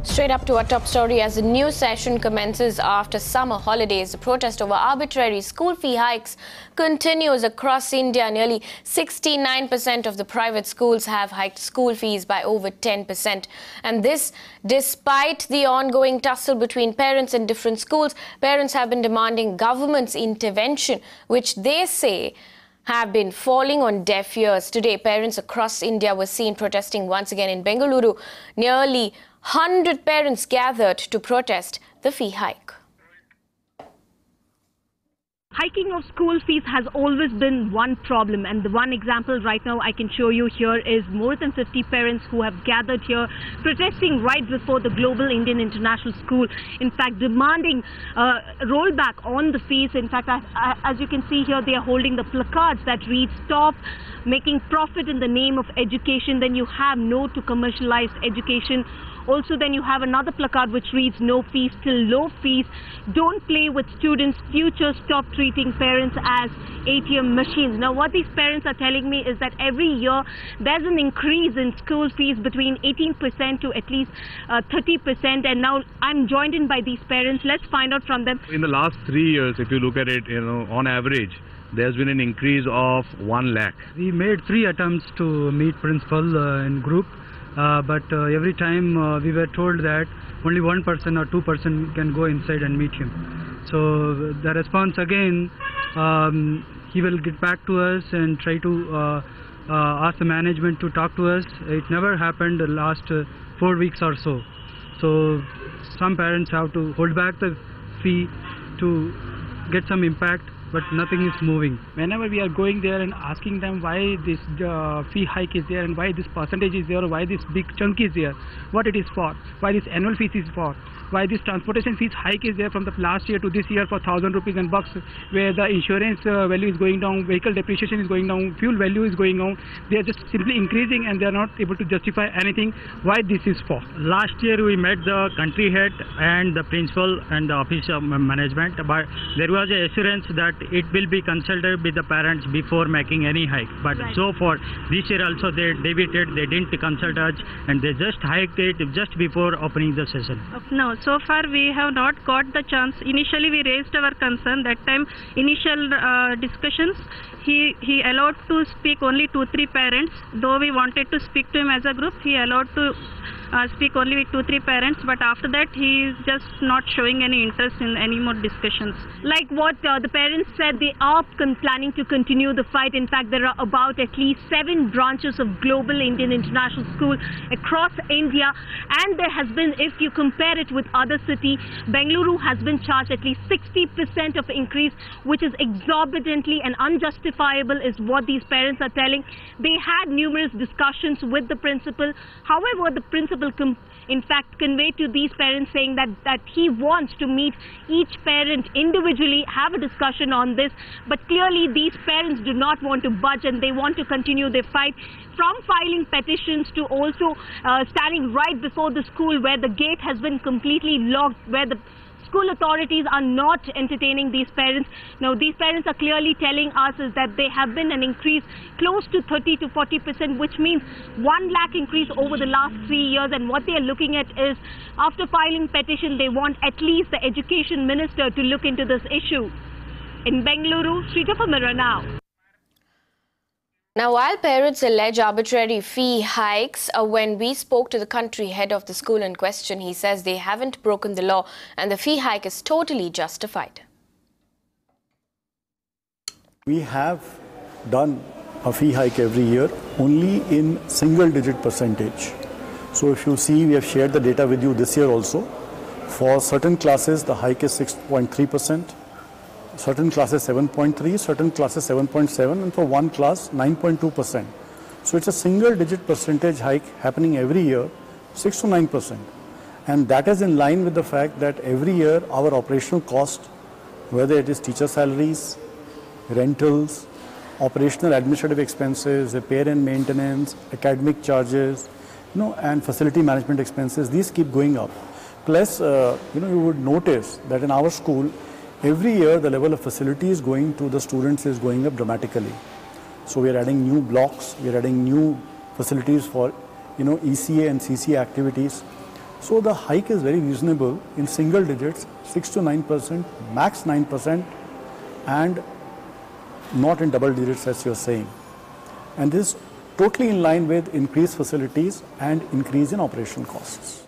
Straight up to our top story, as the new session commences after summer holidays, the protest over arbitrary school fee hikes continues across India. Nearly 69% of the private schools have hiked school fees by over 10%. And this despite the ongoing tussle between parents and different schools. Parents have been demanding government's intervention, which they say have been falling on deaf ears. Today, parents across India were seen protesting once again in Bengaluru. Nearly 100 parents gathered to protest the fee hike. Hiking of school fees has always been one problem, and the one example right now I can show you here is more than 50 parents who have gathered here protesting right before the Global Indian International School, in fact demanding rollback on the fees. In fact, as you can see here, they are holding the placards that read "Stop making profit in the name of education." Then you have "No to commercialized education." Also, then you have another placard which reads "No fees till low fees." Don't play with students' future. Stop treating parents as ATM machines. Now, what these parents are telling me is that every year there's an increase in school fees between 18% to at least 30%. And now I'm joined in by these parents. Let's find out from them. In the last 3 years, if you look at it, on average, there's been an increase of 1 lakh. We made 3 attempts to meet principal in group. But every time we were told that only 1% or 2% can go inside and meet him. So the response again, he will get back to us and try to ask the management to talk to us. It never happened the last 4 weeks or so. So some parents have to hold back the fee to get some impact, but nothing is moving. Whenever we are going there and asking them why this fee hike is there and why this percentage is there or why this big chunk is there, what it is for, why this annual fees is for, why this transportation fees hike is there from the last year to this year for 1,000 rupees and bucks, where the insurance value is going down, vehicle depreciation is going down, fuel value is going down. They are just simply increasing and they are not able to justify anything why this is for. Last year we met the country head and the principal and the office of management, but there was an assurance that it will be consulted with the parents before making any hike. But so far this year also they deviated, they didn't consult us and they just hiked it just before opening the session. No, so far we have not got the chance. Initially we raised our concern. That time initial discussions, he allowed to speak only 2-3 parents. Though we wanted to speak to him as a group, he allowed to speak only with 2-3 parents, but after that he is just not showing any interest in any more discussions. Like what the parents said, they are planning to continue the fight. In fact, there are about at least 7 branches of Global Indian International School across India, and there has been, if you compare it with other cities, Bengaluru has been charged at least 60% of increase, which is exorbitantly and unjustifiable, is what these parents are telling. They had numerous discussions with the principal. However, the principal in fact conveyed to these parents saying that he wants to meet each parent individually, have a discussion on this, but clearly these parents do not want to budge and they want to continue their fight, from filing petitions to also standing right before the school where the gate has been completely locked, where the school authorities are not entertaining these parents. Now, these parents are clearly telling us is that there have been an increase close to 30 to 40%, which means 1 lakh increase over the last 3 years. And what they are looking at is, after filing petition, they want at least the education minister to look into this issue. In Bengaluru, Street of a Mirror now. Now, while parents allege arbitrary fee hikes, when we spoke to the country head of the school in question, he says they haven't broken the law and the fee hike is totally justified. We have done a fee hike every year, only in single-digit percentage. So if you see, we have shared the data with you this year also. For certain classes, the hike is 6.3%. Certain classes 7.3, certain classes 7.7, and for one class 9.2%. So it's a single-digit percentage hike happening every year, 6 to 9%. And that is in line with the fact that every year our operational cost, whether it is teacher salaries, rentals, operational administrative expenses, repair and maintenance, academic charges, and facility management expenses, these keep going up. Plus, you would notice that in our school, every year the level of facilities going to the students is going up dramatically. So we are adding new blocks, we are adding new facilities for ECA and CCA activities. So the hike is very reasonable in single digits, 6 to 9%, max 9%, and not in double digits as you're saying. And this is totally in line with increased facilities and increase in operational costs.